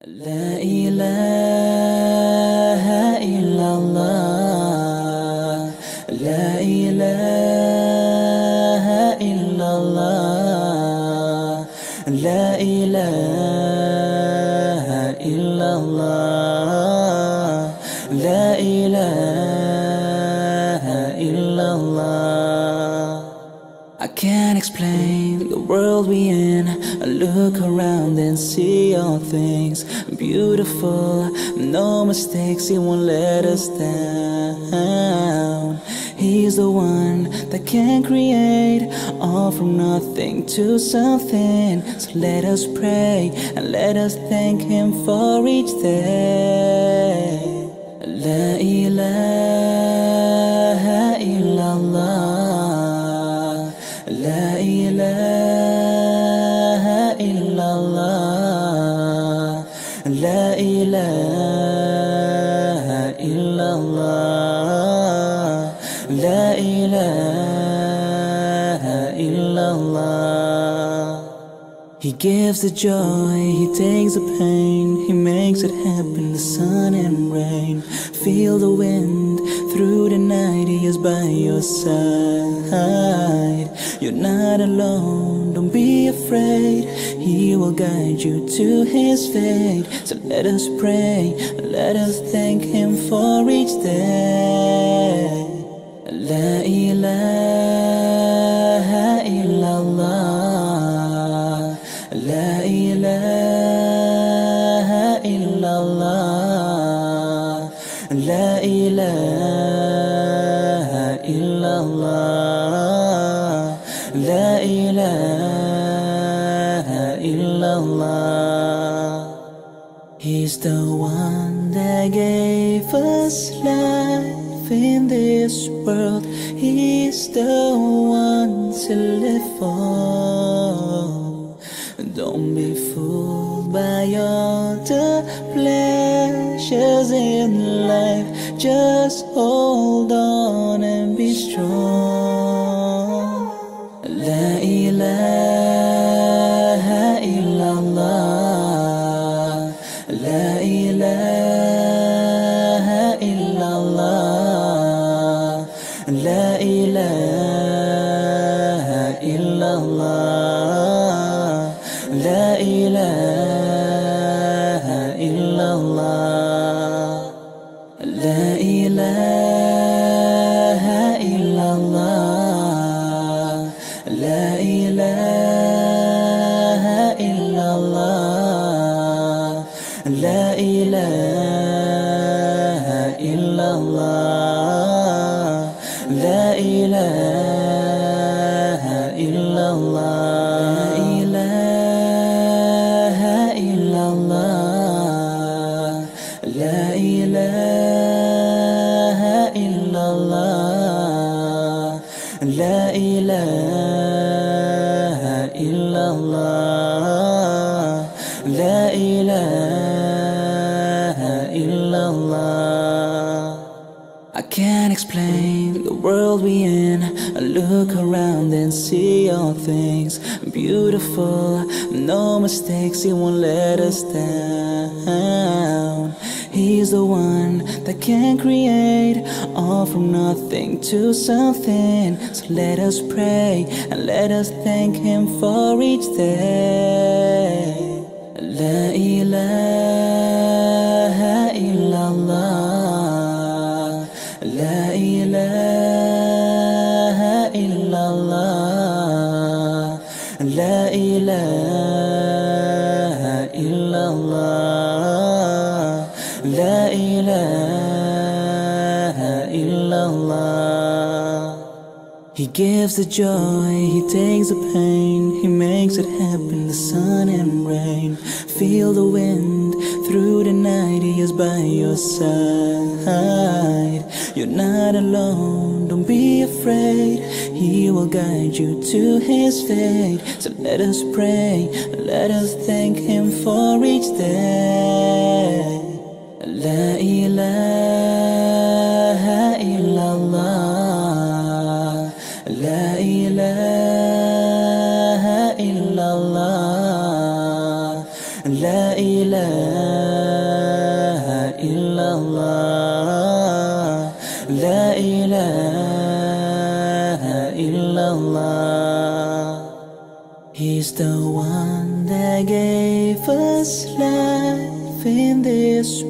لا إله إلا الله لا إله إلا الله لا إله إلا الله لا إله إلا الله. I can't explain the world we in. I look around and see all things beautiful. No mistakes, He won't let us down. He's the one that can create all from nothing to something. So let us pray and let us thank Him for each day. La ilaha illallah. La ilaha illallah. La ilaha illallah. La ilaha illallah. He gives the joy, He takes the pain, He makes it happen, the sun and rain. Feel the wind through the night, He is by your side. You're not alone, don't be afraid. He will guide you to His fate. So let us pray, let us thank Him for each day. La ilaha illallah. La ilaha illallah. La ilaha illallah. La ilaha illallah. He's the one that gave us life in this world. He's the one to live for. Don't be fooled by all the pleasures in life. Just hold on and be strong. La ilaha illallah. La ilaha illallah. La ilaha illallah. La ilaha illallah. La ilaha illallah. La ilaha illallah. La ilaha illallah. La ilaha illallah. La ilaha illallah. La ilaha illallah. La ilaha illallah. I can't explain the world we in. I look around and see all things beautiful. No mistakes, He won't let us down. He's the one that can create all from nothing to something. So let us pray and let us thank Him for each day. La ilaha illallah. La ilaha illallah. La ilaha illallah. La ilaha illallah. He gives the joy, He takes the pain, He makes it happen, the sun and rain. Feel the wind through the night, He is by your side. You're not alone, don't be afraid. He will guide you to His fate. So let us pray, let us thank Him for each day. La ilaha illallah. La ilaha illallah. La ilaha illallah, la ilaha illallah. He's the one that gave us life in this